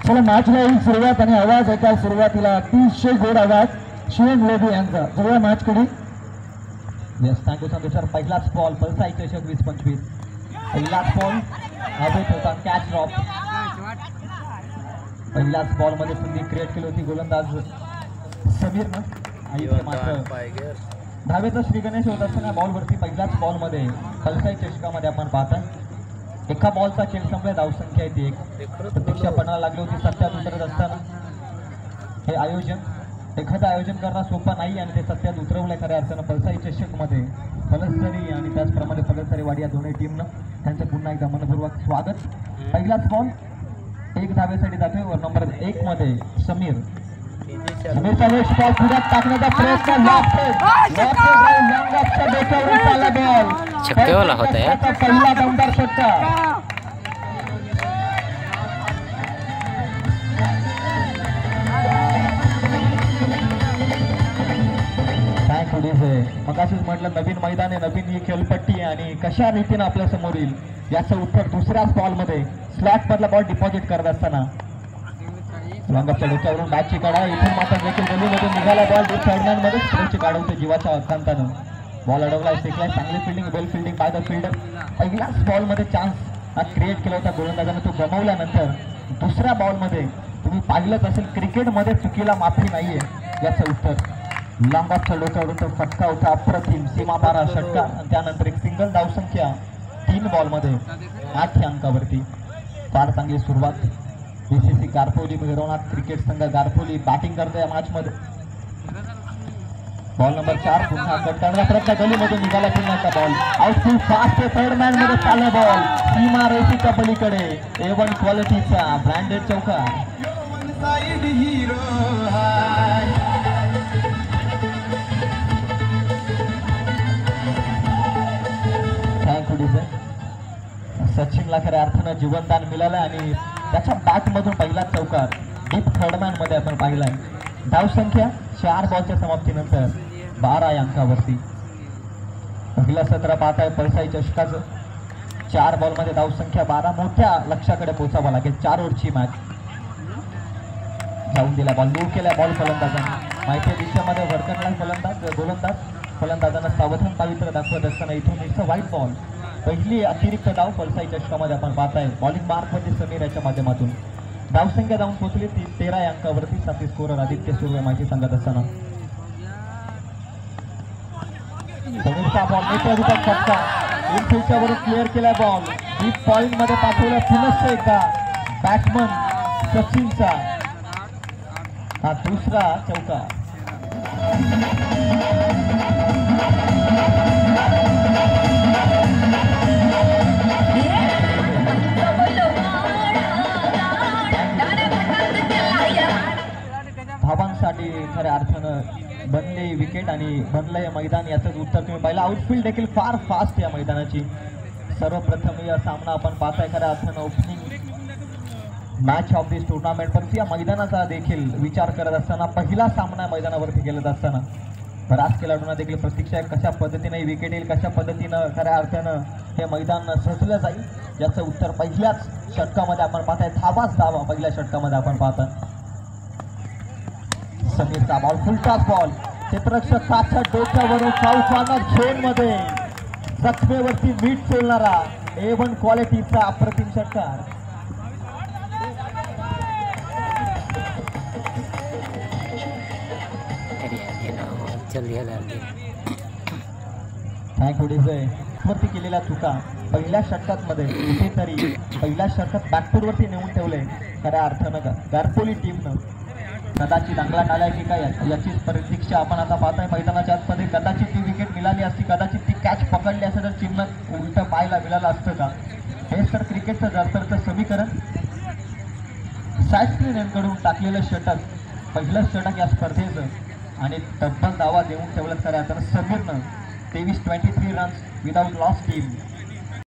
चला मॅचला येईल सुरुवात आणि आवाज ऐका सुरुवातीला अतिशय गोड आवाज शिवम लोधी यांचा. जवळ मॅच कडे यस थँक्यू संतोष सर. पहिलाच बॉल पलसाई चषक 20-25. पहिलाच बॉल हवेत होता कॅच ड्रॉप. पहिल्याच बॉल मध्ये संधी क्रिएट केली होती गोलंदाज समीरनं आणि मात्र धावेचा श्री गणेश होत असताना बॉलवरती पहिल्याच बॉलमध्ये पलसाई चषकामध्ये आपण पाहता एका बॉलचा खेळ संपला. धावसंख्या आहे ती 1. प्रतीक्षा पणाला लागली होती सत्यात उतरत असताना. हे आयोजन एखादं आयोजन करणं सोपं नाही आणि ते सत्यात उतरवलंय खऱ्या अर्थानं पलसाई चषकमध्ये. पलसरी आणि त्याचप्रमाणे पलसरी वाडी या दोन्ही टीमनं त्यांचं पुन्हा एकदा मनपूर्वक स्वागत. पहिलाच बॉल 1 धावेसाठी जातोय. नंबर 1 मध्ये समीर. समीरचा नेक्स्ट बॉल पुढ्यात टाकण्याचा प्रयत्न छक्केवाला होता यार. पहिला दमदार षटका. काय थोडीच आहे मग असेच म्हटलं नवीन मैदान आहे नवीन ही खेळपट्टी आहे आणि कशा रीतीनं आपल्या समोर येईल याचं उत्तर दुसऱ्याच बॉलमध्ये स्लॅट मधला बॉल डिपॉझिट करत असताना लॉंगअपच्या डोक्यावरून बॅटची काढा. इथून मात्र देखील गलीमधून निघाला बॉल डीप थर्डमॅन मध्ये स्ट्रेच काढवतो जीवाच्या अकांतानं. बॉल अडवलाय फेकलाय. चांगली fielding well fielding by the fielder. पहिल्याच बॉलमध्ये चान्स हा क्रिएट केला होता गोलंदाजाने तो गमावल्यानंतर दुसऱ्या बॉलमध्ये तुम्ही पाहिलंच असेल क्रिकेटमध्ये चुकीला माफी नाहीये याचं उत्तर लॉंगअपच्या डोक्यावरून तो फटका होता अप्रतिम सीमापारा षटका. आणि त्यानंतर एक सिंगल धावसंख्या 3 बॉलमध्ये 8 अंकावरती. फार चांगली सुरुवात. बीसीसी गारपोली भैरवनाथ क्रिकेट संघ गारपोली बॅटिंग करतो या मॅच मध्ये. बॉल नंबर 4 पुन्हा कट करण्याचा प्रयत्न गलीमधून निघाला. पुन्हा बॉल आउटफील्ड फास्ट थर्डमॅन मध्ये चालला बॉल सीमा रेषेच्या पलीकडे. A1 क्वालिटीचा ब्रँडेड चौका. Thank you sir. सचिनला खऱ्या अर्थानं जीवनदान मिळालं आणि त्याच्या बॅटमधून पहिला चौकार डीप थर्डमॅन मध्ये आपण पाहिलाय. धावसंख्या 4 बॉलच्या समाप्तीनंतर 12 अंकावरती. पहिलं सत्र पाहताय पलसाई चषकाचं. 4 बॉलमध्ये धावसंख्या 12. मोठ्या लक्ष्याकडे पोहोचावं लागेल. 4 ओव्हरची मॅच. जाऊन दिला बॉल मूव केला बॉल फलंदाजांनी माहिती दिशेमध्ये भरकणला फलंदाजांना सावधान पावित्र्य दाखवत असताना इथून इथं व्हाईट बॉल. पहिली अतिरिक्त धाव पलसाई चषकामध्ये आपण पाहताय. बॉलिंग मार्कमध्ये समीर याच्या माध्यमातून धावसंख्या जाऊन पोहोचली 13 अंकावरती. 7 स्कोरर आदित्य सुर्वे माहिती सांगत असताना समीरचा बॉल नेतृत्वाचा फटका इनफिल्डच्या वरून क्लिअर केला. बॉल डीप पॉइंट मध्ये पाठवला. पुनश्च एकदा बॅट्समन सचिनचा हा दुसरा चौका. धावांसाठी खऱ्या अर्थानं बनले विकेट आणि बनलंय मैदान याचंच उत्तर तुम्ही पाहिलं. आउटफील्ड देखील फार फास्ट या मैदानाची. सर्वप्रथम या सामना आपण पाहताय खऱ्या अर्थानं opening match of this tournament. पण या मैदानाचा देखील विचार करत असताना पहिला सामना मैदानावरती खेळत असताना बऱ्याच खेळाडूंना देखील प्रतीक्षा आहे कशा पद्धतीने विकेट येईल कशा पद्धतीनं खऱ्या अर्थानं हे मैदान सजलं जाईल याचं उत्तर पहिल्याच षटकामध्ये आपण पाहताय. धावा पहिल्या षटकामध्ये आपण पाहताय. समीरचा बॉल फुलटाच बॉल क्षेत्ररक्षकाच्या डोक्यावरून चौकानं झोन मध्ये जखमेवरती मीठ सोडणारा A1 क्वालिटीचा अप्रतिम षटकार. Thank you DJ. वरती केलेल्या चुका पहिल्या षटकात मध्ये कुठेतरी पहिल्या षटकात बॅकफूट वरती नेऊन ठेवले खऱ्या अर्थानं गारपोली टीमनं. कदाचित अंगलाट आलाय की काय याचीच प्रतीक्षा आपण आता पाहताय मैदानाच्या आतमध्ये. कदाचित ती विकेट मिळाली असती कदाचित ती कॅच पकडली असं तर टीमनं उलट पाहायला मिळालं असतं का. हे तर क्रिकेटचं जरतरचं समीकरण. सायस्क्रीन यांकडून टाकलेलं षटक पहिलं षटक या स्पर्धेचं आणि तब्बल धावा देऊन ठेवलं खऱ्या तर समीरनं 23 रन्स विदाउट लॉस टीम